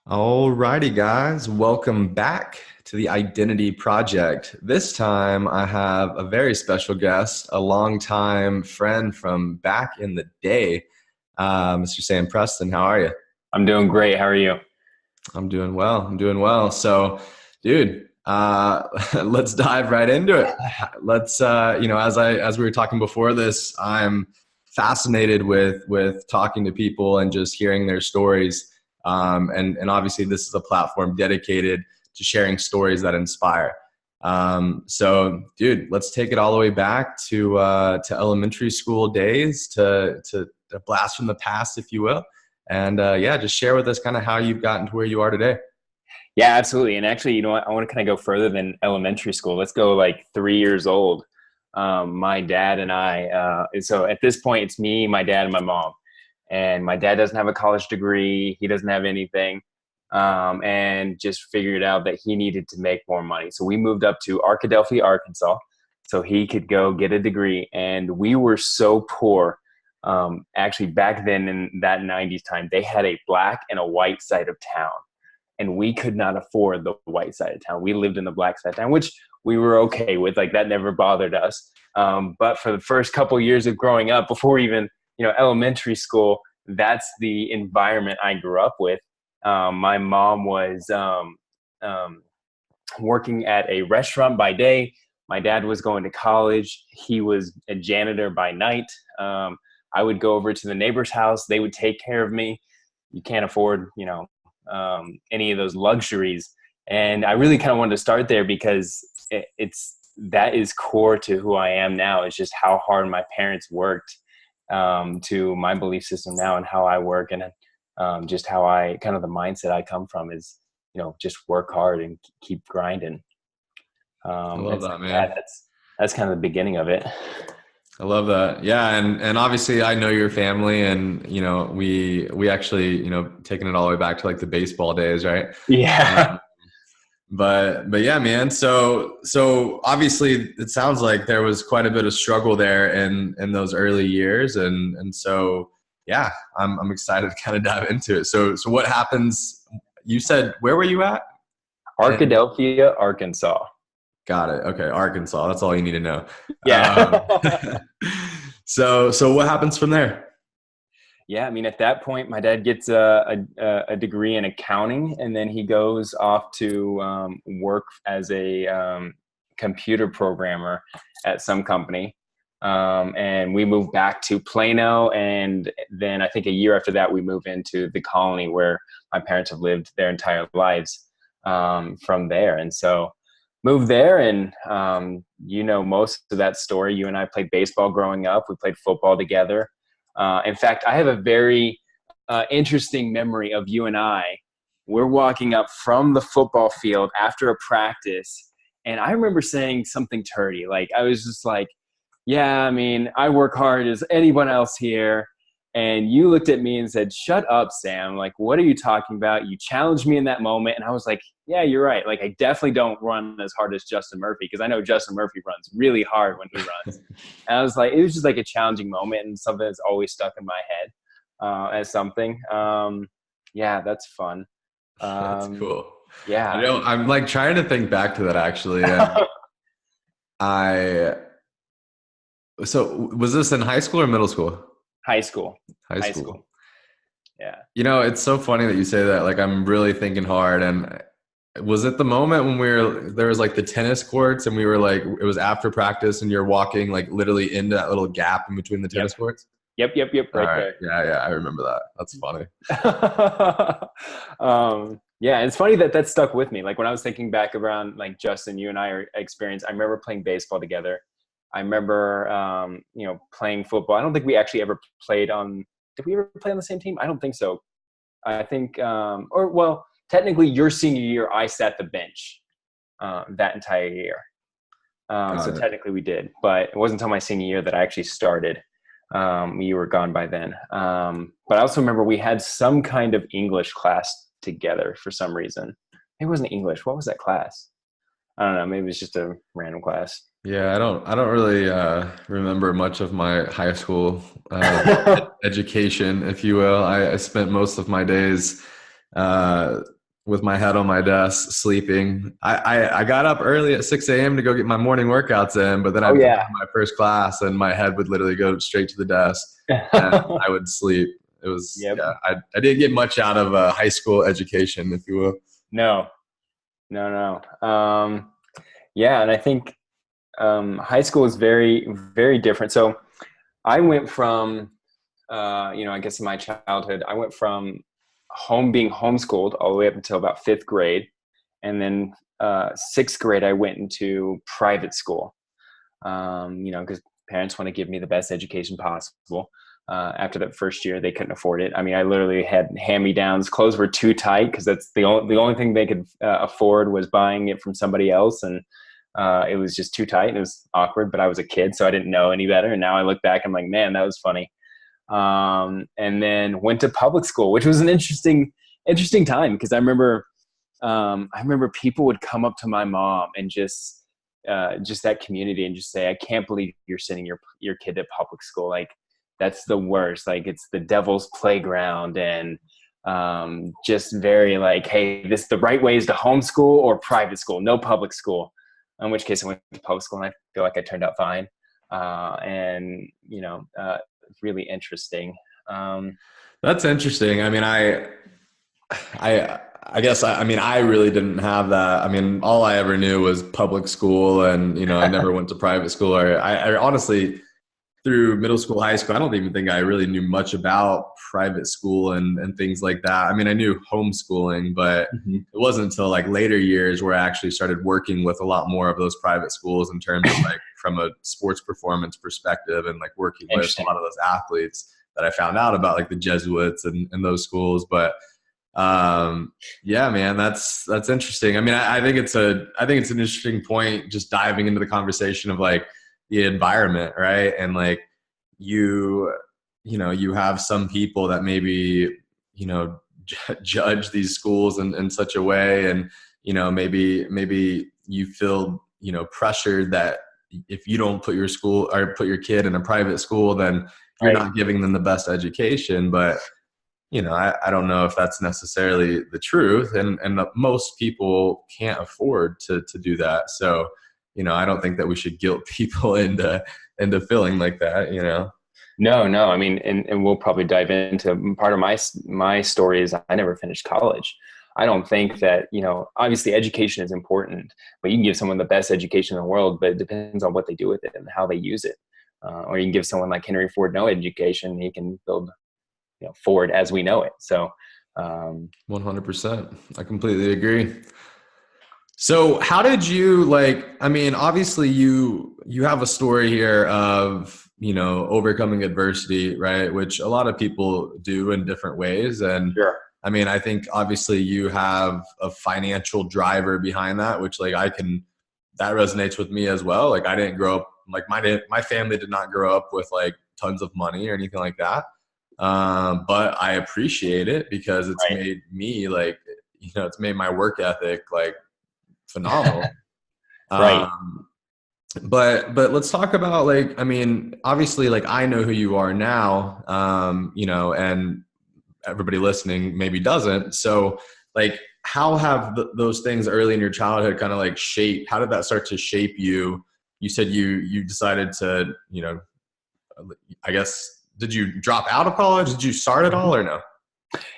Alrighty, guys, welcome back to the Identity Project. This time I have a very special guest, a longtime friend from back in the day, Mr. Sam Preston. How are you? I'm doing great. How are you? I'm doing well. I'm doing well. So, dude, let's dive right into it. Let's, as we were talking before this, I'm fascinated with talking to people and just hearing their stories. And obviously, this is a platform dedicated to sharing stories that inspire. So, dude, let's take it all the way back to elementary school days, to a blast from the past, if you will. And yeah, just share with us kind of how you've gotten to where you are today. Yeah, absolutely. And actually, you know what? I want to kind of go further than elementary school. Let's go like 3 years old. My dad and so at this point, it's me, my dad, and my mom. And my dad doesn't have a college degree. He doesn't have anything. And just figured out that he needed to make more money. So we moved up to Arkadelphia, Arkansas, so he could go get a degree. And we were so poor. Actually, back then in that 90s time, they had a black and a white side of town. And we could not afford the white side of town. We lived in the black side of town, which we were okay with. Like that never bothered us. But for the first couple of years of growing up, before even elementary school, that's the environment I grew up with. My mom was working at a restaurant by day. My dad was going to college. He was a janitor by night. I would go over to the neighbor's house. They would take care of me. You can't afford, any of those luxuries. And I really kind of wanted to start there because that is core to who I am now. It's just how hard my parents worked to my belief system now and how I work, and just how I kind of the mindset I come from is, just work hard and keep grinding. I love And so, that, yeah, man. that's kind of the beginning of it. I love that. Yeah, and obviously I know your family, and we actually taking it all the way back to like the baseball days, right? Yeah. Um, but yeah, man. So obviously it sounds like there was quite a bit of struggle there in those early years, and so yeah, I'm excited to kind of dive into it. So what happens? You said, where were you at? And Arkadelphia, Arkansas. got it. Okay, Arkansas. That's all you need to know. Um, Yeah. so what happens from there? Yeah, I mean, at that point, my dad gets a degree in accounting, and then he goes off to work as a computer programmer at some company. And we moved back to Plano, and then I think a year after that, we moved into the colony where my parents have lived their entire lives from there. And so moved there, and most of that story. You and I played baseball growing up. We played football together. In fact, I have a very interesting memory of you and I. We're walking up from the football field after a practice, and I remember saying something turdy. Like, I was just like, yeah, I mean, I work hard as anyone else here. And you looked at me and said, shut up, Sam. Like, what are you talking about? You challenged me in that moment. And I was like, yeah, you're right. Like, I definitely don't run as hard as Justin Murphy, because I know Justin Murphy runs really hard when he runs. And I was like, it was just like a challenging moment and something that's always stuck in my head as something. Yeah, that's fun. That's Um, cool. I yeah. know I'm like trying to think back to that actually. And I so was this in high school or middle school? High school. High High school. school. Yeah. It's so funny that you say that. Like I'm really thinking hard. And was it the moment when there was like the tennis courts and we were like, it was after practice and you're walking like literally into that little gap in between the tennis Yep. courts? Yep. All Right right. there. Yeah, yeah, I remember that. That's funny. Yeah, and it's funny that that stuck with me. Like when I was thinking back around like Justin, you and I are experience. I remember playing baseball together. I remember, playing football. I don't think we actually ever played on. Did we ever play on the same team? I don't think so. I think, or well, technically, your senior year, I sat the bench that entire year. So Got it. technically, we did, but it wasn't until my senior year that I actually started. You were gone by then. But I also remember we had some kind of English class together for some reason. It wasn't English. What was that class? I don't know. Maybe it was just a random class. Yeah, I don't really remember much of my high school education, if you will. I spent most of my days uh, with my head on my desk, sleeping. I got up early at 6 a.m. to go get my morning workouts in, but then Oh I'd come yeah. to my first class and my head would literally go straight to the desk and I would sleep. It was, Yep. yeah, I didn't get much out of high school education, if you will. No, no. Yeah. And I think high school is very, very different. So I went from, I guess in my childhood, I went from being homeschooled all the way up until about fifth grade. And then sixth grade, I went into private school, because parents want to give me the best education possible. After that first year, they couldn't afford it. I mean, I literally had hand-me-downs. Clothes were too tight because that's the only thing they could afford was buying it from somebody else, and it was just too tight and it was awkward. But I was a kid, so I didn't know any better. And now I look back, I'm like, man, that was funny. And then went to public school, which was an interesting time because I remember people would come up to my mom and just that community and just say, I can't believe you're sending your kid to public school. Like, that's the worst. Like, it's the devil's playground. And just very like, hey, the right way is to homeschool or private school, no public school. In which case I went to public school and I feel like I turned out fine. And really interesting. That's interesting. I mean, I guess I mean I really didn't have that. I mean, all I ever knew was public school, and I never went to private school. Or I honestly, through middle school, high school, I don't even think I really knew much about private school and things like that. I mean, I knew homeschooling, but Mhm. it wasn't until like later years where I actually started working with a lot more of those private schools in terms of like from a sports performance perspective and like working with a Interesting. lot of those athletes that I found out about like the Jesuits and those schools. But yeah, man, that's interesting. I mean, I think it's an interesting point just diving into the conversation of like the environment, right? And like you have some people that maybe judge these schools in such a way, and maybe you feel pressured that if you don't put your school or put your kid in a private school, then you're Right. not giving them the best education. But I don't know if that's necessarily the truth, and most people can't afford to do that. So, I don't think that we should guilt people into feeling like that. No. I mean, and we'll probably dive into part of my story is I never finished college. I don't think that, obviously education is important, but you can give someone the best education in the world, but it depends on what they do with it and how they use it. Or you can give someone like Henry Ford no education, he can build, Ford as we know it. So, 100%. I completely agree. So how did you I mean, obviously you have a story here of, overcoming adversity, right? Which a lot of people do in different ways. And sure. I mean, I think obviously you have a financial driver behind that, which that resonates with me as well. Like I didn't grow up, like my family did not grow up with like tons of money or anything like that. But I appreciate it because it's Right. made me it's made my work ethic like phenomenal. Right. Um, but let's talk about I mean, obviously I know who you are now, and everybody listening maybe doesn't. So how have those things early in your childhood kind of how did that start to shape you? You said you decided to, I guess, did you drop out of college? Did you start at all or no?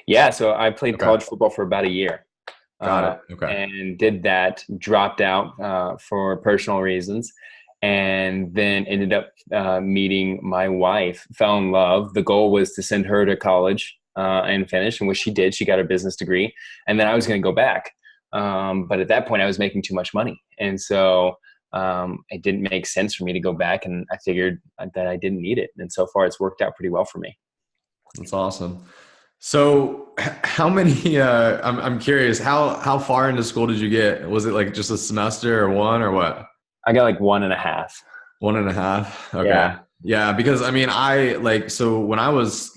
Yeah. So I played Okay. college football for about a year. Got it. Okay. And did that, dropped out for personal reasons, and then ended up meeting my wife, fell in love. The goal was to send her to college and finish, and which she did. She got her business degree, and then I was going to go back. But at that point, I was making too much money, and so it didn't make sense for me to go back, and I figured that I didn't need it. And so far, it's worked out pretty well for me. That's awesome. So how many, I'm curious, how far into school did you get? Was it like just a semester or one or what? I got like 1.5. 1.5. Okay. Yeah. Yeah. Because I mean, so when I was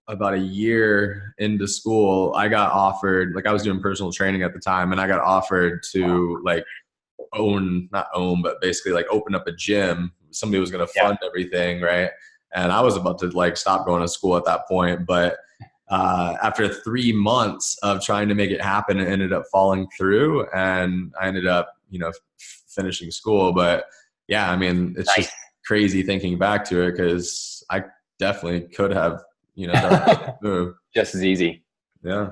about a year into school, I got offered, I was doing personal training at the time, and I got offered to not own, but basically open up a gym. Somebody was going to Yeah. fund everything. Right. And I was about to stop going to school at that point, but After 3 months of trying to make it happen, it ended up falling through, and I ended up, finishing school. But yeah, I mean, it's Nice. just crazy thinking back to it, because I definitely could have, done that move. Just as easy. Yeah.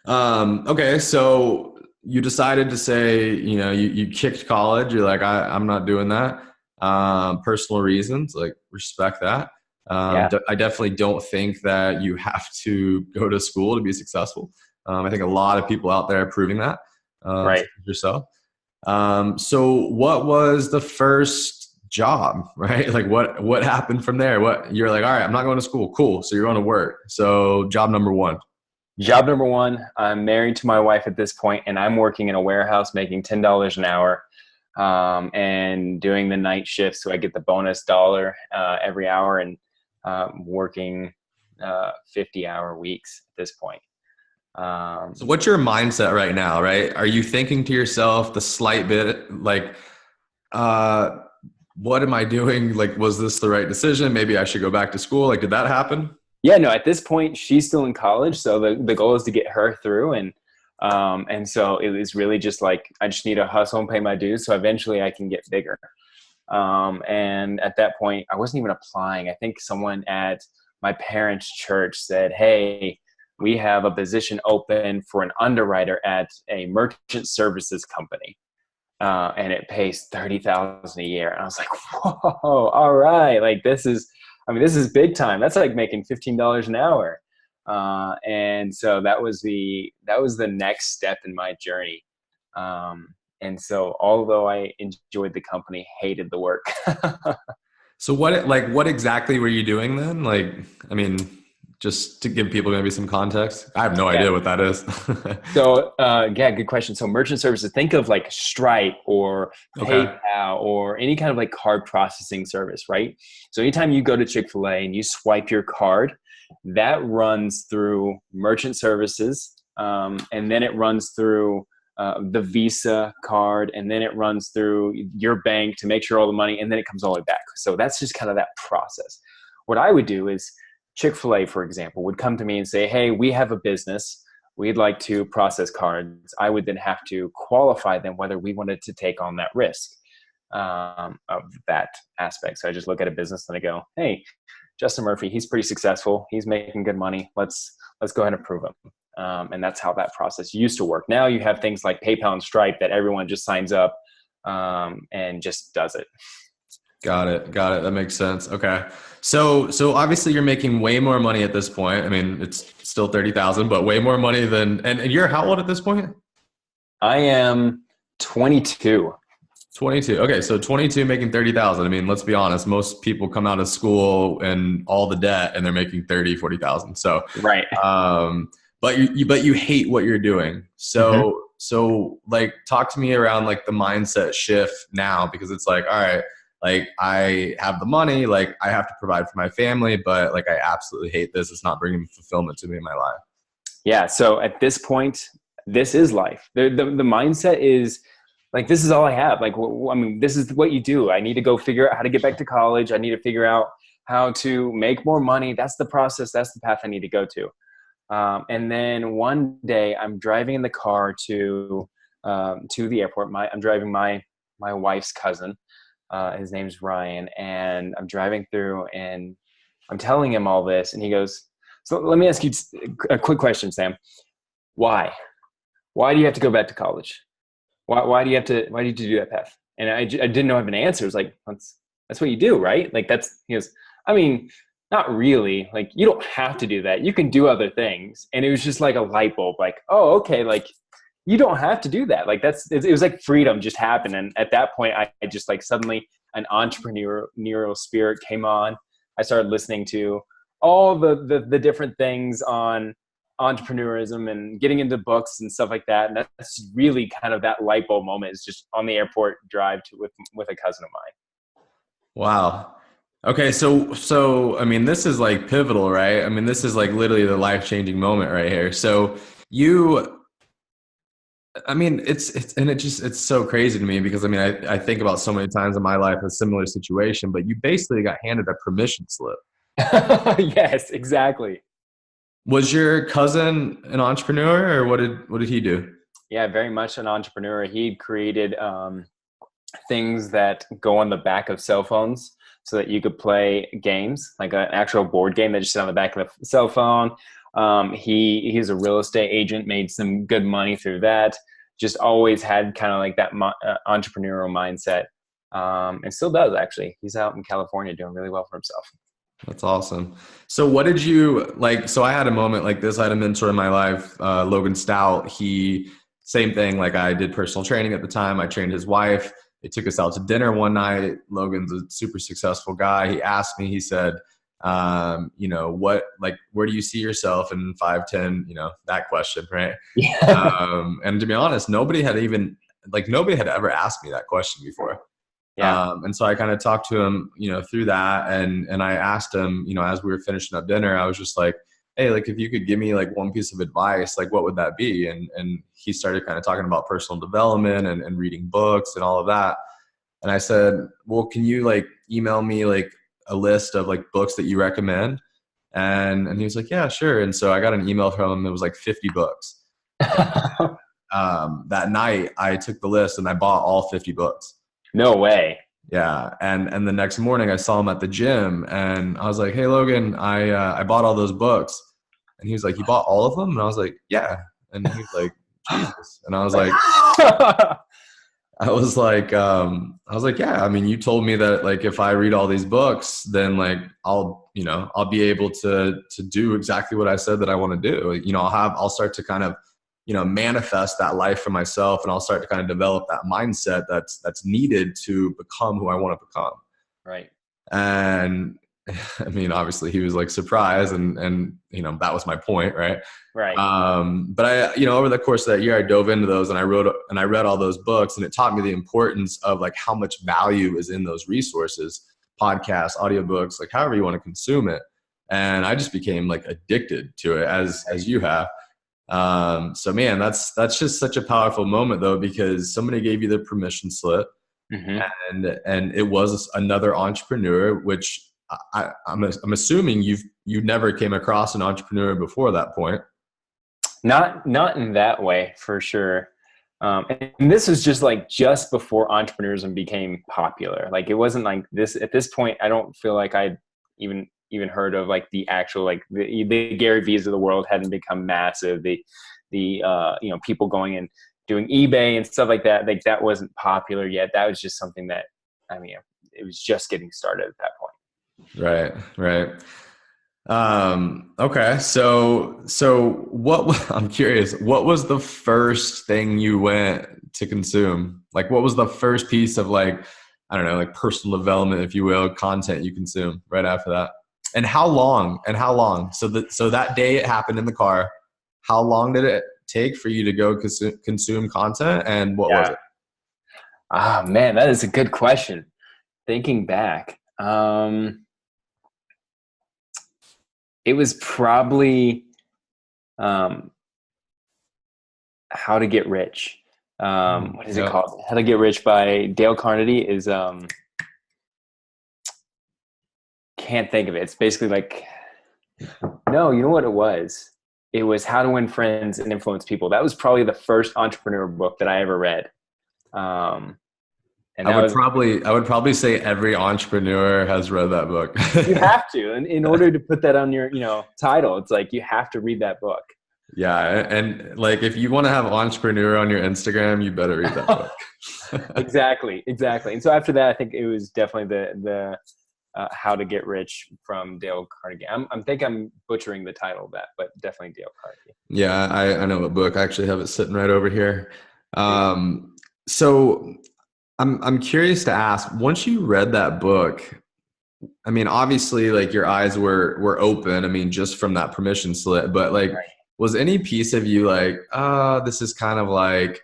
Okay. So you decided to say, you kicked college. You're like, I'm not doing that. Personal reasons, like, respect that. Yeah. I definitely don't think that you have to go to school to be successful. I think a lot of people out there are proving that, Right. yourself. So what was the first job, right? Like what happened from there? What you're like, all right, I'm not going to school. Cool. So you're going to work. So job number one. Job number one, I'm married to my wife at this point, and I'm working in a warehouse making $10 an hour, and doing the night shift. So I get the bonus dollar every hour, and working 50-hour weeks at this point. So what's your mindset right now, right? Are you thinking to yourself the slight bit like, what am I doing? Like, was this the right decision? Maybe I should go back to school. Like, did that happen? Yeah, no, at this point, she's still in college. So the goal is to get her through. And so it was really just like, I just need to hustle and pay my dues. So eventually I can get bigger. And at that point, I wasn't even applying. I think someone at my parents' church said, hey, we have a position open for an underwriter at a merchant services company. And it pays $30,000 a year. And I was like, whoa, all right. Like, this is big time. That's like making $15 an hour. And so that was the next step in my journey. And so although I enjoyed the company, hated the work. So what exactly were you doing then? Like, I mean, just to give people maybe some context. I have no idea what that is. So, yeah, good question. So merchant services, think of like Stripe or Okay. PayPal or any kind of like card processing service, right? So anytime you go to Chick-fil-A and you swipe your card, that runs through merchant services. And then it runs through the Visa card, and then it runs through your bank to make sure all the money, and then it comes all the way back. So that's just kind of that process. What I would do is Chick-fil-A, for example, would come to me and say, hey, we have a business. We'd like to process cards. I would then have to qualify them whether we wanted to take on that risk of that aspect. So I just look at a business and I go, hey, Justin Murphy, he's pretty successful. He's making good money. Let's go ahead and approve him. And that's how that process used to work. Now you have things like PayPal and Stripe that everyone just signs up and just does it. Got it. That makes sense. Okay. So obviously you're making way more money at this point. I mean, it's still 30,000, but way more money than, and you're how old at this point? I am 22. 22. Okay. So 22 making 30,000. I mean, let's be honest. Most people come out of school and all the debt and they're making 30, 40,000. So, right. But you hate what you're doing. So like, talk to me around like the mindset shift now, because it's like, all right, like I have the money, like I have to provide for my family, but like I absolutely hate this. It's not bringing fulfillment to me in my life. Yeah. So at this point, this is life. The mindset is like, this is all I have. Like, I mean, this is what you do. I need to go figure out how to get back to college. I need to figure out how to make more money. That's the process. That's the path I need to go to. And then one day I'm driving in the car to the airport. I'm driving my wife's cousin. His name's Ryan, and I'm driving through and I'm telling him all this, and he goes, so let me ask you a quick question, Sam. Why do you have to go back to college? Why did you do that path? And I didn't know I have an answer. It was like, that's what you do, right? Like he goes, I mean, not really. Like, you don't have to do that. You can do other things. And it was just like a light bulb, like, oh, okay. Like, you don't have to do that. Like it was like freedom just happened. And at that point, I just like suddenly an entrepreneurial spirit came on. I started listening to all the different things on entrepreneurism and getting into books and stuff like that. And that's really kind of that light bulb moment, is just on the airport drive with a cousin of mine. Wow. Okay. So, I mean, this is like pivotal, right? I mean, this is like literally the life-changing moment right here. So I mean, it's so crazy to me, because I mean, I think about so many times in my life a similar situation, but you basically got handed a permission slip. Yes, exactly. Was your cousin an entrepreneur, or what did he do? Yeah, very much an entrepreneur. He created things that go on the back of cell phones so that you could play games, like an actual board game that just sit on the back of the cell phone. He's a real estate agent, made some good money through that. Just always had kind of like that entrepreneurial mindset, and still does actually. He's out in California doing really well for himself. That's awesome. So what did you like? So I had a moment like this. I had a mentor in my life, Logan Stout. He, same thing. Like I did personal training at the time. I trained his wife. They took us out to dinner one night. Logan's a super successful guy. He asked me, he said, where do you see yourself in 5, 10, that question, right? Yeah. And to be honest, nobody had ever asked me that question before. Yeah. And so I kind of talked to him, through that. And I asked him, as we were finishing up dinner, I was just like, hey, like if you could give me like one piece of advice, like what would that be? And he started kind of talking about personal development and reading books and all of that. And I said, well, can you like email me like a list of like books that you recommend? And he was like, yeah, sure. And so I got an email from him. It was like 50 books. That night I took the list and I bought all 50 books. No way. Yeah. And the next morning I saw him at the gym and I was like, hey, Logan, I bought all those books. And he was like, you bought all of them? And I was like, yeah. And he was like, Jesus. And I was like, yeah, I mean, you told me that like, if I read all these books, then like, I'll be able to do exactly what I said that I want to do. I'll start to kind of, manifest that life for myself, and I'll start to kind of develop that mindset that's needed to become who I want to become. Right. And I mean, obviously he was like surprised and that was my point. Right. Right. But I, over the course of that year, I dove into those and I read all those books, and it taught me the importance of like how much value is in those resources, podcasts, audiobooks, like however you want to consume it. And I just became like addicted to it as you have. So man, that's just such a powerful moment though, because somebody gave you the permission slip. Mm-hmm. and it was another entrepreneur, which I'm assuming you never came across an entrepreneur before that point. Not in that way, for sure. And this was just before entrepreneurism became popular. Like it wasn't like this at this point. I don't feel like I'd even heard of like the actual, like the Gary V's of the world hadn't become massive. The people going and doing eBay and stuff like that. Like that wasn't popular yet. That was just something that, I mean, it was just getting started at that point. Right. Okay. So what, I'm curious, what was the first thing you went to consume? Like, what was the first piece of like, I don't know, like personal development, if you will, content you consume right after that? And how long? So that day it happened in the car, how long did it take for you to go consume content, and what was it? Ah, man, that is a good question. Thinking back, it was probably How to Get Rich. What is it called? How to Get Rich by Dale Carnegie is can't think of it. It's basically like, no, you know what it was? It was How to Win Friends and Influence People. That was probably the first entrepreneur book that I ever read. And I would probably say every entrepreneur has read that book. You have to, and in order to put that on your, title, it's like you have to read that book. Yeah, and like if you want to have entrepreneur on your Instagram, you better read that book. Exactly. And so after that, I think it was definitely the How to Get Rich from Dale Carnegie. I think I'm butchering the title of that, but definitely Dale Carnegie. Yeah, I know what book. I actually have it sitting right over here. So I'm curious to ask, once you read that book, I mean, obviously like your eyes were open, I mean, just from that permission slip, but like, right. Was any piece of you like, this is kind of like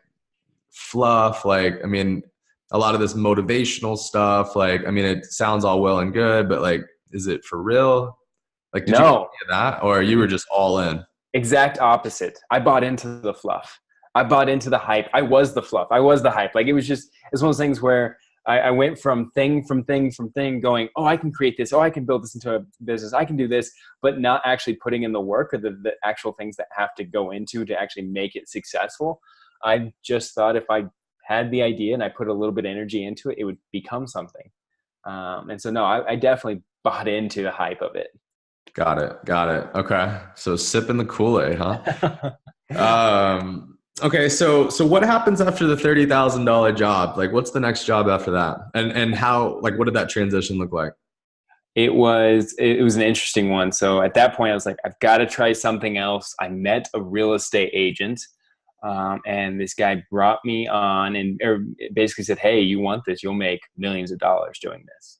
fluff? Like, I mean, a lot of this motivational stuff, like, I mean, it sounds all well and good, but like, is it for real? Like, did you get any of that, or you were just all in? Exact opposite. I bought into the fluff. I bought into the hype. I was the fluff. I was the hype. Like it's one of those things where I went from thing going, oh, I can create this. Oh, I can build this into a business. I can do this, but not actually putting in the work or the actual things that have to go into to actually make it successful. I just thought if I had the idea and I put a little bit of energy into it, it would become something. And so, no, I definitely bought into the hype of it. Got it. Got it. Okay. So sipping the Kool-Aid, huh? Okay. So what happens after the $30,000 job? Like, what's the next job after that? And how, like, what did that transition look like? It was an interesting one. So at that point, I was like, I've got to try something else. I met a real estate agent, and this guy brought me on and basically said, "Hey, you want this? You'll make millions of dollars doing this."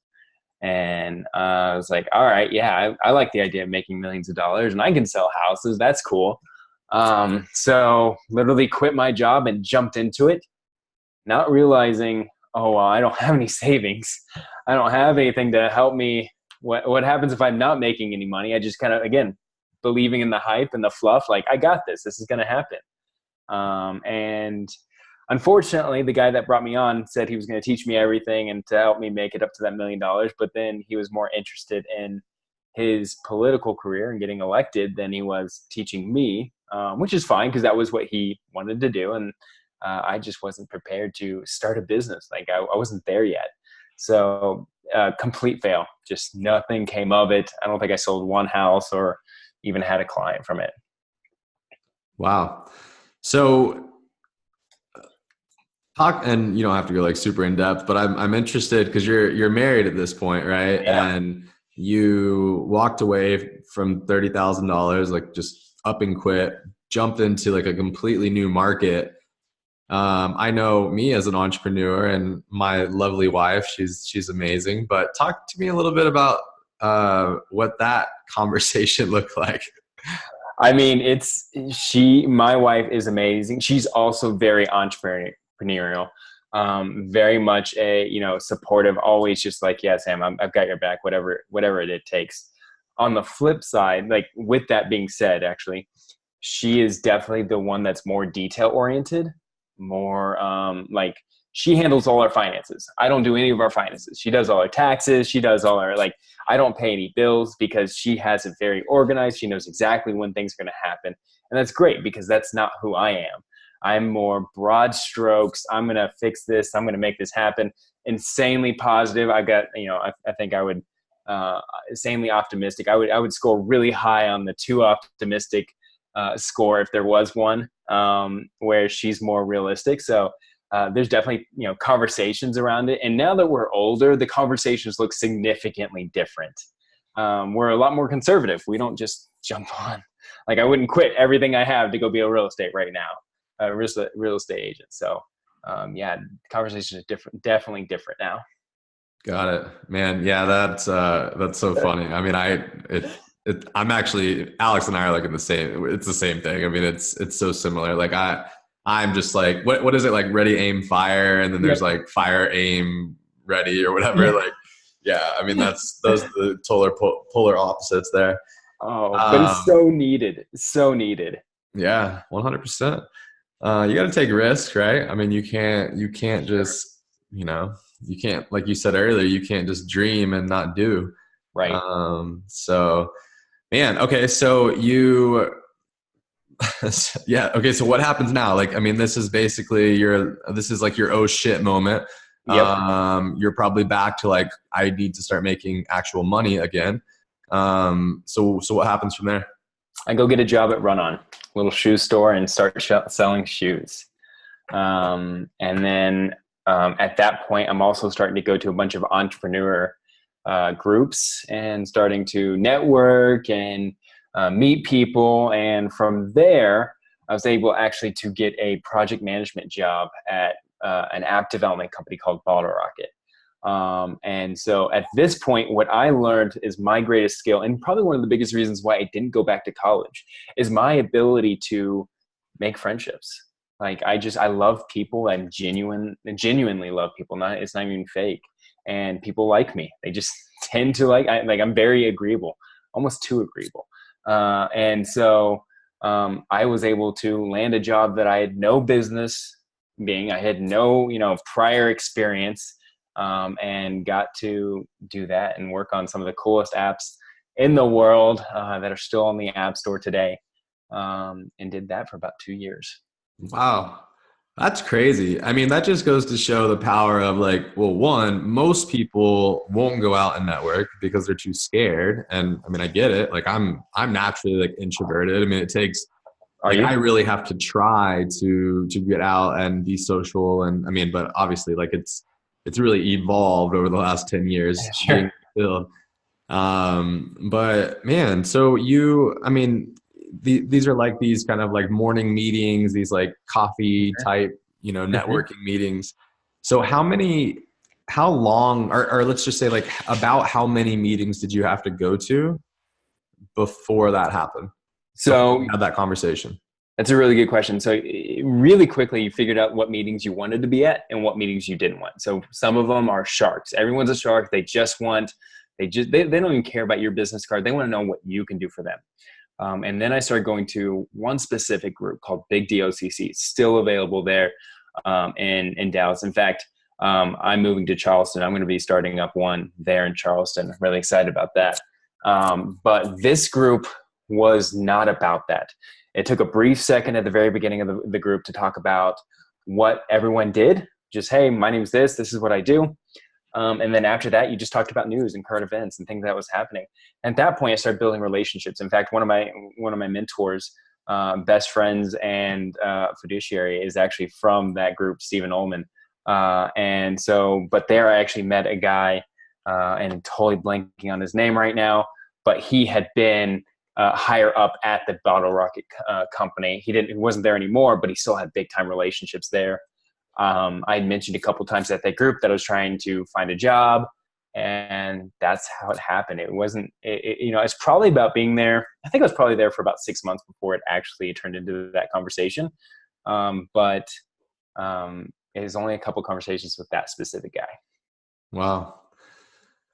And I was like, "All right, yeah, I like the idea of making millions of dollars, and I can sell houses. That's cool." So literally quit my job and jumped into it, not realizing, oh, well, I don't have any savings. I don't have anything to help me. What happens if I'm not making any money? I just kind of, again, believing in the hype and the fluff, like, I got this. This is going to happen. And unfortunately, the guy that brought me on said he was going to teach me everything and to help me make it up to that $1 million. But then he was more interested in his political career and getting elected than he was teaching me, which is fine because that was what he wanted to do. And I just wasn't prepared to start a business. Like I wasn't there yet. So complete fail. Just nothing came of it. I don't think I sold one house or even had a client from it. Wow. So talk, and you don't have to go like super in depth, but I'm interested because you're married at this point, right? Yeah. And you walked away from $30,000, like just up and quit, jumped into like a completely new market. I know me as an entrepreneur and my lovely wife, she's amazing, but talk to me a little bit about what that conversation looked like. I mean, my wife is amazing. She's also very entrepreneurial, very much supportive, always just like, yeah, Sam, I've got your back, whatever it takes. On the flip side, like with that being said, actually, she is definitely the one that's more detail oriented, more like she handles all our finances. I don't do any of our finances. She does all our taxes. She does all our, like, I don't pay any bills because she has it very organized. She knows exactly when things are going to happen. And that's great because that's not who I am. I'm more broad strokes. I'm going to fix this. I'm going to make this happen. Insanely positive. I got, I think I would, insanely optimistic. I would score really high on the too optimistic score if there was one, where she's more realistic. So there's definitely conversations around it. And now that we're older, the conversations look significantly different. We're a lot more conservative. We don't just jump on. Like I wouldn't quit everything I have to go be a real estate right now, a real estate agent. So yeah, conversations are different, definitely different now. Got it, man. Yeah, that's so funny. I mean, I'm actually, Alex and I are like in the same. It's the same thing. I mean, it's so similar. Like I'm just like, what is it, like ready, aim, fire, and then there's like fire, aim, ready, or whatever. Yeah. Like, yeah. I mean, those are the polar opposites there. Oh, but it's so needed. So needed. Yeah, 100%. You got to take risks, right? I mean, you can't just, you can't, like you said earlier, you can't just dream and not do. Right. So, man, okay, so yeah, okay, so what happens now? Like, I mean, this is basically this is like your oh shit moment. Yep. You're probably back to like, I need to start making actual money again. So what happens from there? I go get a job at Run On, little shoe store, and start selling shoes. And then at that point, I'm also starting to go to a bunch of entrepreneur groups and starting to network and meet people. And from there, I was able actually to get a project management job at an app development company called Bottle Rocket. And so at this point, what I learned is my greatest skill, and probably one of the biggest reasons why I didn't go back to college, is my ability to make friendships. Like I love people. I genuinely love people. It's not even fake. And people like me. They just tend to I'm very agreeable, almost too agreeable. And so I was able to land a job that I had no business being. I had no, prior experience. and got to do that and work on some of the coolest apps in the world that are still on the App Store today, and did that for about 2 years. Wow. That's crazy. I mean, that just goes to show the power of like, well, one, most people won't go out and network because they're too scared. And I mean, I get it. Like I'm naturally like introverted. I mean, it takes Are like you? I really have to try to get out and be social. And I mean, but obviously like it's really evolved over the last 10 years being Sure. filled. But man, so I mean, these are like these kind of like morning meetings, these like coffee type, Mhm. networking meetings. So how long, or let's just say like about how many meetings did you have to go to before that happened, before So we had that conversation? that's a really good question. So really quickly, you figured out what meetings you wanted to be at and what meetings you didn't want. So some of them are sharks. Everyone's a shark. They don't even care about your business card. They want to know what you can do for them. And then I started going to one specific group called Big DOCC. It's still available there in Dallas. In fact, I'm moving to Charleston. I'm going to be starting up one there in Charleston. I'm really excited about that. But this group was not about that. It took a brief second at the very beginning of the group to talk about what everyone did. Just, hey, my name's this is what I do. And then after that, you just talked about news and current events and things that was happening. And at that point, I started building relationships. In fact, one of my mentors, best friends and fiduciary, is actually from that group, Stephen Ullman. And so, but there I actually met a guy, and I'm totally blanking on his name right now, but he had been higher up at the Bottle Rocket company. He wasn't there anymore, but he still had big time relationships there. I had mentioned a couple times at that group that I was trying to find a job, and that's how it happened. It wasn't, it's probably about being there. I think I was probably there for about 6 months before it actually turned into that conversation. But it was only a couple conversations with that specific guy. Wow.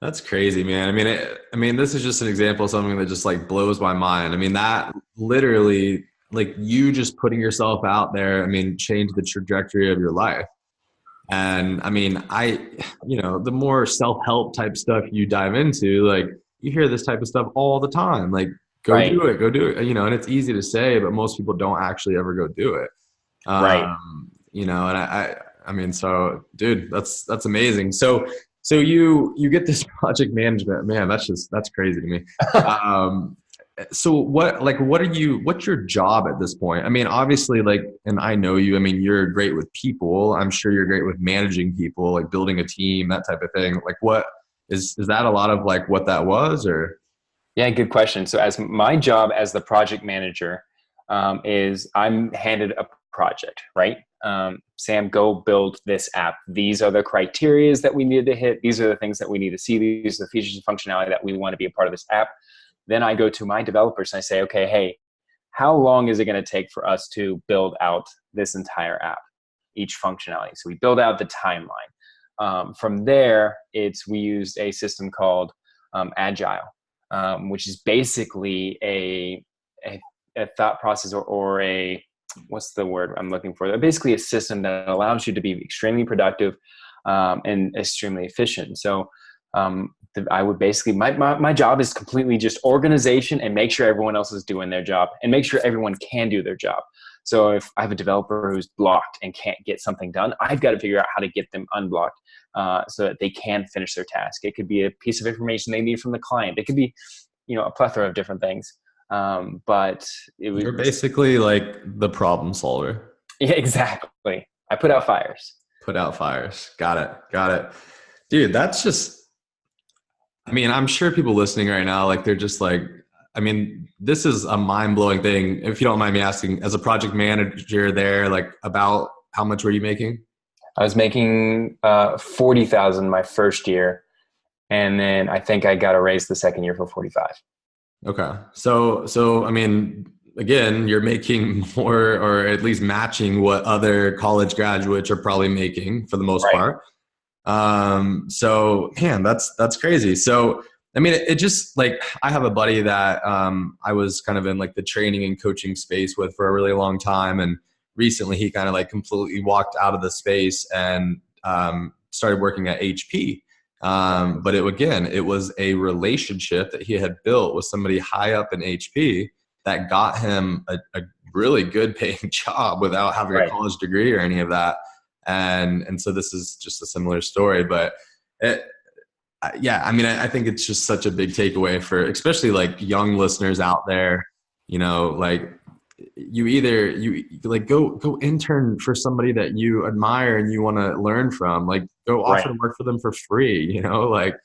That's crazy, man. I mean, this is just an example of something that just like blows my mind. I mean, that literally, like you just putting yourself out there, I mean, changed the trajectory of your life. And I mean, the more self-help type stuff you dive into, like you hear this type of stuff all the time. Like, Right. go do it, and it's easy to say, but most people don't actually ever go do it. Right. And I mean, so dude, that's amazing. So you get this project management, man, that's crazy to me. So what's your job at this point? I mean, obviously like, and I know you, I mean, you're great with people. I'm sure you're great with managing people, like building a team, that type of thing. Like what is that a lot of like what that was or? Yeah, good question. So as my job as the project manager is I'm handed a project, right? Sam, go build this app. These are the criterias that we need to hit. These are the things that we need to see. These are the features and functionality that we want to be a part of this app. Then I go to my developers and I say, okay, hey, how long is it going to take for us to build out this entire app, each functionality? So we build out the timeline. From there, we used a system called Agile, which is basically a thought process or a, what's the word I'm looking for? Basically a system that allows you to be extremely productive and extremely efficient. So I would basically, my job is completely just organization and make sure everyone else is doing their job and make sure everyone can do their job. So if I have a developer who's blocked and can't get something done, I've got to figure out how to get them unblocked so that they can finish their task. It could be a piece of information they need from the client. It could be, a plethora of different things. But it was, You're basically like the problem solver. yeah, exactly. I put out fires. Put out fires. Got it. Got it. Dude, that's just, I mean, I'm sure people listening right now, like they're just like, I mean, this is a mind-blowing thing. If you don't mind me asking, as a project manager there, like about how much were you making? I was making 40,000 my first year, and then I think I got a raise the second year for 45. Okay. So I mean, again, you're making more or at least matching what other college graduates are probably making for the most Right. part. So man, that's crazy. So, I mean, it just like, I have a buddy that, I was kind of in like the training and coaching space with for a really long time. And recently he kind of like completely walked out of the space and, started working at HP. But it was a relationship that he had built with somebody high up in HP that got him a really good paying job without having a Right. college degree or any of that. And so this is just a similar story, but yeah, I mean, I think it's just such a big takeaway for especially like young listeners out there, like you like go intern for somebody that you admire and you want to learn from, like go offer Right. to work for them for free, like,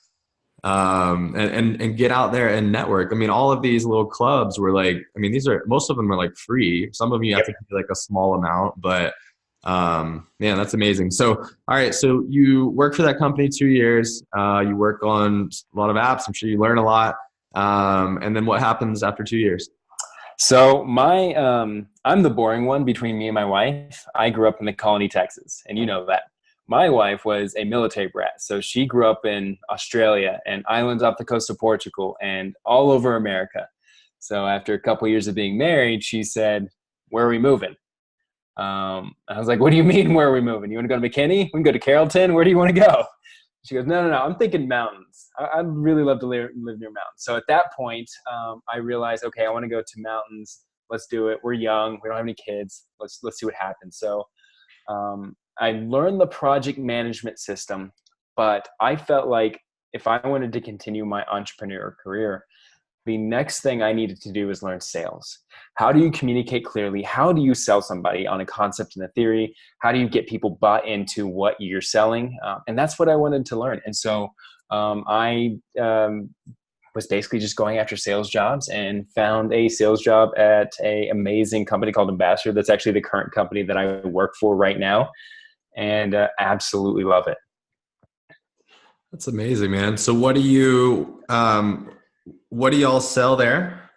and get out there and network. I mean, all of these little clubs were like, I mean, most of them are like free. Some of them you have Yep. to pay like a small amount, but man, that's amazing. So, all right. So you work for that company 2 years, you work on a lot of apps. I'm sure you learn a lot. And then what happens after 2 years? So I'm the boring one between me and my wife. I grew up in the Colony, Texas, and you know that. My wife was a military brat, so she grew up in Australia and islands off the coast of Portugal and all over America. So after a couple years of being married, she said, "Where are we moving?" I was like, "What do you mean, where are we moving? You want to go to McKinney? We can go to Carrollton. Where do you want to go?" She goes, "No. I'm thinking mountains. I'd really love to live near mountains." So at that point, I realized, okay, I want to go to mountains. Let's do it. We're young. We don't have any kids. Let's see what happens. So I learned the project management system, but I felt like if I wanted to continue my entrepreneur career, the next thing I needed to do is learn sales. How do you communicate clearly? How do you sell somebody on a concept and a theory? How do you get people bought into what you're selling? And that's what I wanted to learn. And so I was basically just going after sales jobs and found a sales job at an amazing company called Ambassador. That's actually the current company that I work for right now, and absolutely love it. That's amazing, man. So what do y'all sell there?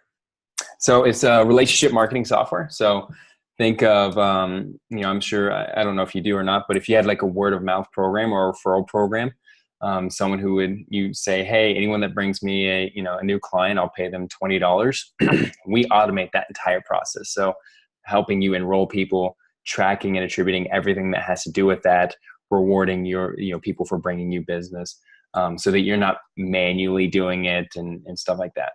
So it's a relationship marketing software. So think of, I'm sure, I don't know if you do or not, but if you had like a word of mouth program or a referral program, someone who you say, hey, anyone that brings me a new client, I'll pay them $20. We automate that entire process. So helping you enroll people, tracking and attributing everything that has to do with that, rewarding your people for bringing you business, so that you're not manually doing it and stuff like that.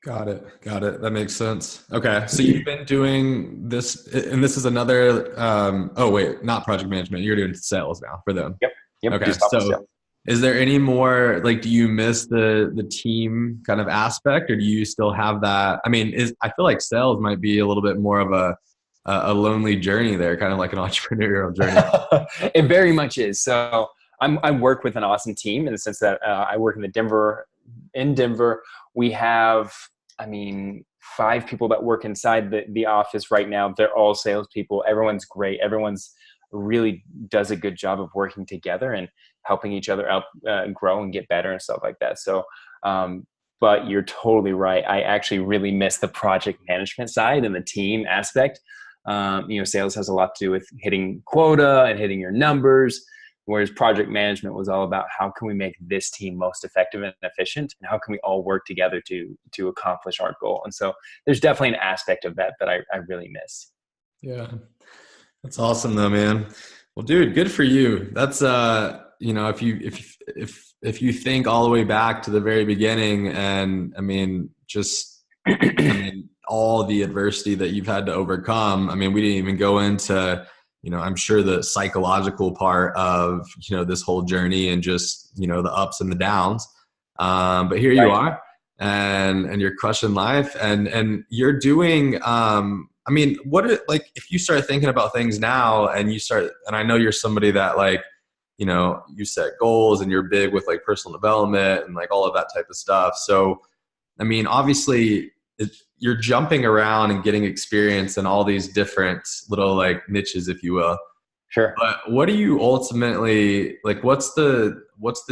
Got it. That makes sense. Okay. So you've been doing this, and this is another, oh wait, not project management. You're doing sales now for them. Yep. Okay. So is there any more, like, do you miss the team kind of aspect, or do you still have that? I mean, I feel like sales might be a little bit more of a lonely journey there, kind of like an entrepreneurial journey. It very much is. So I work with an awesome team in the sense that I work in Denver. We have, 5 people that work inside the office right now. They're all salespeople. Everyone's great. Everyone's really does a good job of working together and helping each other out, grow and get better and stuff like that. So, but you're totally right. I actually really miss the project management side and the team aspect. Sales has a lot to do with hitting quota and hitting your numbers, whereas project management was all about how can we make this team most effective and efficient, and how can we all work together to accomplish our goal. And so there's definitely an aspect of that I really miss. Yeah. That's awesome though, man. Well, dude, good for you. That's, if you think all the way back to the very beginning, and all the adversity that you've had to overcome. I mean, we didn't even go into, I'm sure the psychological part of, this whole journey and just, the ups and the downs. But here you are, and you're crushing life, and you're doing, if you start thinking about things now and and I know you're somebody that you set goals and you're big with like personal development and like all of that type of stuff. So, obviously you're jumping around and getting experience in all these different little like niches, if you will. Sure. But what do you ultimately like? What's the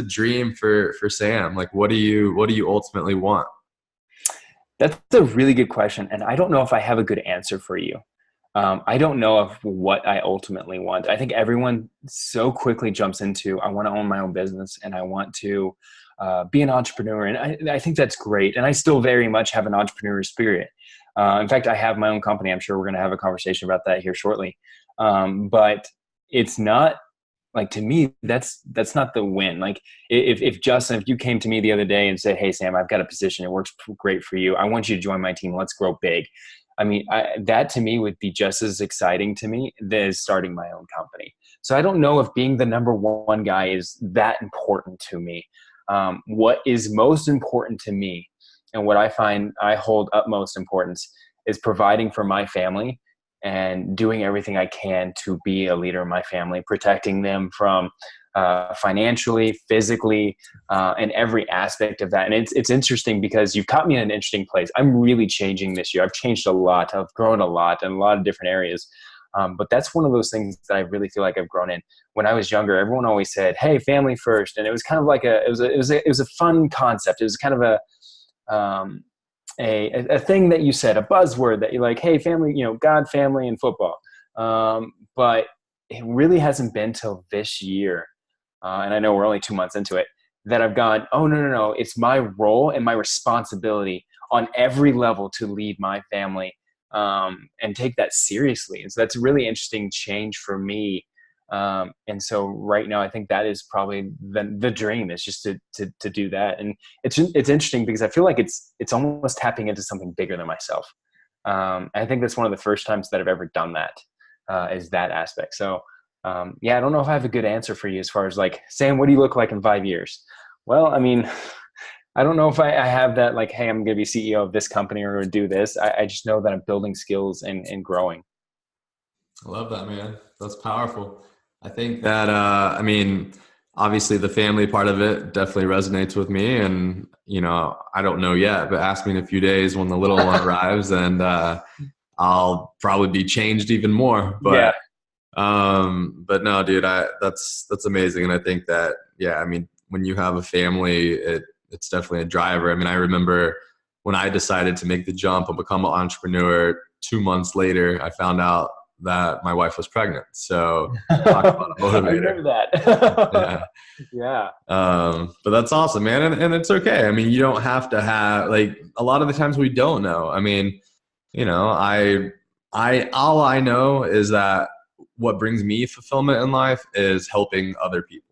dream for Sam? Like, what do you ultimately want? That's a really good question. And I don't know if I have a good answer for you. I don't know of what I ultimately want. I think everyone so quickly jumps into, I want to own my own business and I want to be an entrepreneur. And I think that's great. And I still very much have an entrepreneur spirit. In fact, I have my own company. I'm sure we're going to have a conversation about that here shortly. But it's not like to me, that's not the win. Like if Justin, if you came to me the other day and said, "Hey Sam, I've got a position. It works great for you. I want you to join my team. Let's grow big." I mean, that to me would be just as exciting to me as starting my own company. So I don't know if being the number one guy is that important to me. What is most important to me, and what I find I hold utmost importance, is providing for my family and doing everything I can to be a leader in my family, protecting them from financially, physically, and every aspect of that. And it's interesting because you've caught me in an interesting place. I'm really changing this year. I've changed a lot. I've grown a lot in a lot of different areas. But that's one of those things that I really feel like I've grown in. When I was younger, everyone always said, "Hey, family first," and it was kind of like it was a fun concept. It was kind of um, a thing that you said, a buzzword that you're like, "Hey, family, God, family, and football." But it really hasn't been till this year, and I know we're only 2 months into it, that I've gone, "Oh no, no, no! It's my role and my responsibility on every level to lead my family." And take that seriously. And so that's a really interesting change for me. And so right now, I think that is probably the dream, is just to do that. And it's interesting because I feel like it's almost tapping into something bigger than myself. I think that's one of the first times that I've ever done that, is that aspect. So yeah, I don't know if I have a good answer for you as far as like, Sam, what do you look like in 5 years? Well, I mean, I don't know if I have that, like, hey, I'm going to be CEO of this company or do this. I just know that I'm building skills and growing. I love that, man. That's powerful. I think that, I mean, obviously the family part of it definitely resonates with me. And, I don't know yet, but ask me in a few days when the little one arrives, and I'll probably be changed even more. Yeah. But no, dude, that's amazing. And I think that, yeah, I mean, when you have a family, it's definitely a driver. I mean, I remember when I decided to make the jump and become an entrepreneur, 2 months later, I found out that my wife was pregnant. So talk about a I motivator. remember that. Yeah. Yeah. But that's awesome, man. And it's okay. I mean, you don't have to have, like, a lot of the times we don't know. I mean, all I know is that what brings me fulfillment in life is helping other people.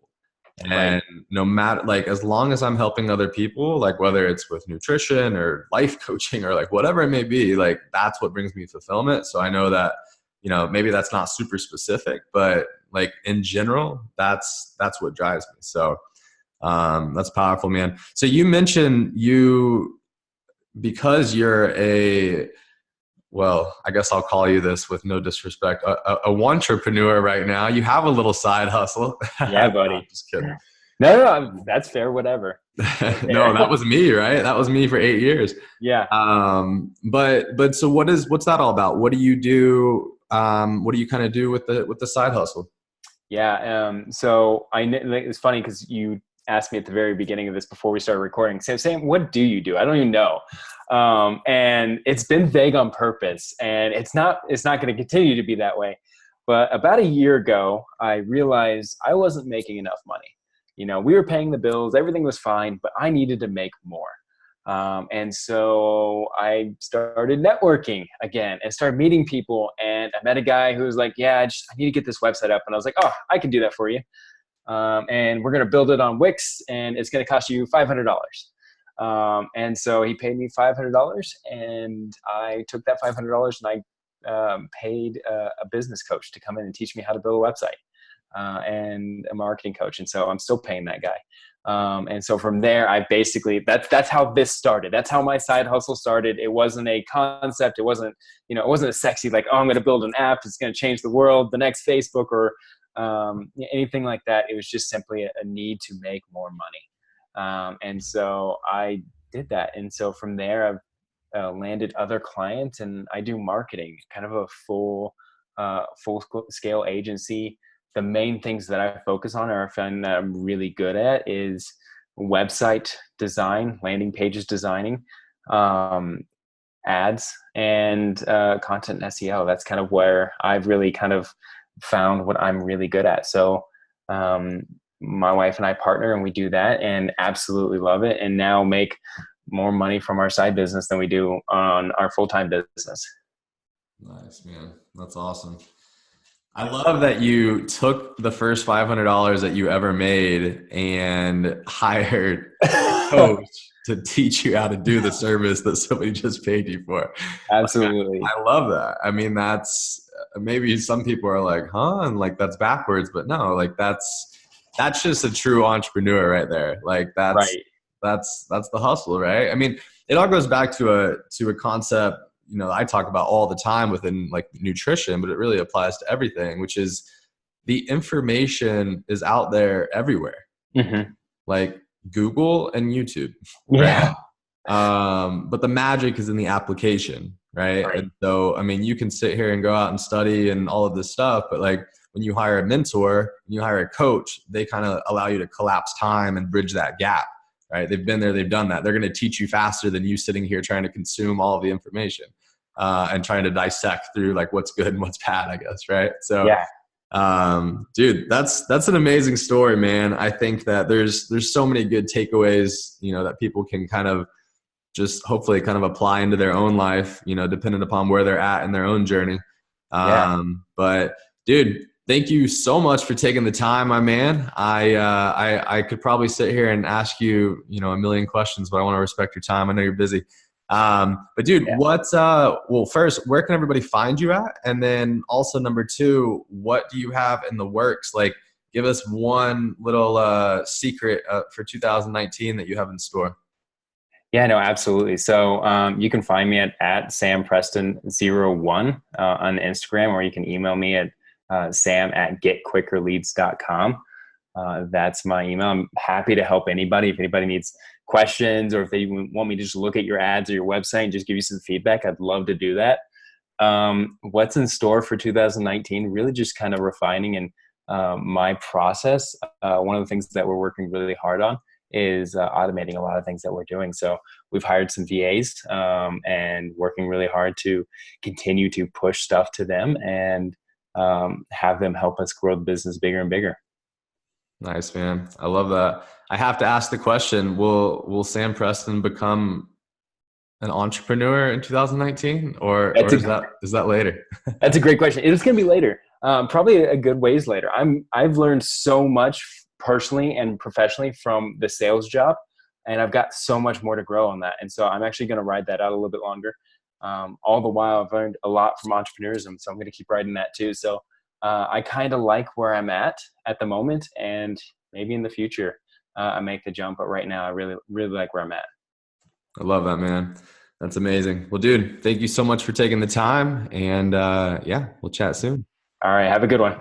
Right. And no matter, like, as long as I'm helping other people, like whether it's with nutrition or life coaching or like whatever it may be, like that's what brings me fulfillment. So I know that, maybe that's not super specific, but like in general, that's what drives me. So that's powerful, man. So you mentioned because you're well, I guess I'll call you this with no disrespect, a entrepreneur right now. You have a little side hustle. Yeah, No, I'm buddy. just kidding. That's fair. Whatever. No, that was me, right? That was me for 8 years. Yeah. But so what's that all about? What do you do? What do you kind of do with the side hustle? Yeah. So it's funny because you asked me at the very beginning of this before we started recording, Sam, what do you do? I don't even know. And it's been vague on purpose, and it's not going to continue to be that way. But about a year ago, I realized I wasn't making enough money. We were paying the bills, everything was fine, but I needed to make more. And so I started networking again and started meeting people. And I met a guy who was like, "Yeah, I need to get this website up." And I was like, "Oh, I can do that for you. And we're going to build it on Wix, and it's going to cost you $500." And so he paid me $500, and I took that $500 and I paid a business coach to come in and teach me how to build a website, and a marketing coach. And so I'm still paying that guy. And so from there, I basically, that's how this started. That's how my side hustle started. It wasn't a concept. It wasn't a sexy, like, oh, I'm going to build an app. It's going to change the world, the next Facebook, or anything like that. It was just simply a need to make more money. And so I did that. And so from there, I've landed other clients, and I do marketing, kind of a full scale agency. The main things that I focus on, or I find that I'm really good at, is website design, landing pages designing, ads, and content and SEO. That's kind of where I've really kind of found what I'm really good at. So my wife and I partner, and we do that and absolutely love it, and now make more money from our side business than we do on our full-time business. Nice, man. That's awesome. I love that you took the first $500 that you ever made and hired a coach to teach you how to do the service that somebody just paid you for. Like, Absolutely. I love that. I mean, that's maybe some people are like, huh? And like, that's backwards, but no, like that's just a true entrepreneur right there. Like Right. that's the hustle, right? I mean, it all goes back to a concept, you know, I talk about all the time within like nutrition, but it really applies to everything, which is the information is out there everywhere, Hmm. like Google and YouTube, right? Yeah. But the magic is in the application, right? Right. And so, I mean, you can sit here and go out and study and all of this stuff, but like when you hire a mentor, when you hire a coach, they kind of allow you to collapse time and bridge that gap, right? They've been there, they've done that. They're going to teach you faster than you sitting here trying to consume all of the information and trying to dissect through like what's good and what's bad, I guess, right? So, Yeah. dude, that's an amazing story, man. I think that there's so many good takeaways, you know, that people can kind of just hopefully kind of apply into their own life, you know, depending upon where they're at in their own journey. Yeah. But dude, thank you so much for taking the time, my man. I could probably sit here and ask you, you know, a million questions, but I want to respect your time. I know you're busy. But dude, Yeah. well, first, where can everybody find you at? And then also number two, what do you have in the works? Like, give us one little secret for 2019 that you have in store. Yeah, no, absolutely. So you can find me at sampreston01 on Instagram, or you can email me at sam@getquickerleads.com. That's my email. I'm happy to help anybody. If anybody needs questions, or if they want me to just look at your ads or your website and just give you some feedback, I'd love to do that. What's in store for 2019? Really just kind of refining and my process. One of the things that we're working really hard on is automating a lot of things that we're doing. So we've hired some VAs and working really hard to continue to push stuff to them and have them help us grow the business bigger and bigger. Nice, man. I love that. I have to ask the question, will Sam Preston become an entrepreneur in 2019 That's or a is that later? That's a great question. It's going to be later, probably a good ways later. I've learned so much personally and professionally from the sales job, and I've got so much more to grow on that. And so I'm actually going to ride that out a little bit longer. All the while, I've learned a lot from entrepreneurism, so I'm going to keep riding that too. So I kind of like where I'm at the moment, and maybe in the future I make the jump. But right now, I really really like where I'm at. I love that, man. That's amazing. Well, dude, thank you so much for taking the time and yeah, we'll chat soon. All right, have a good one.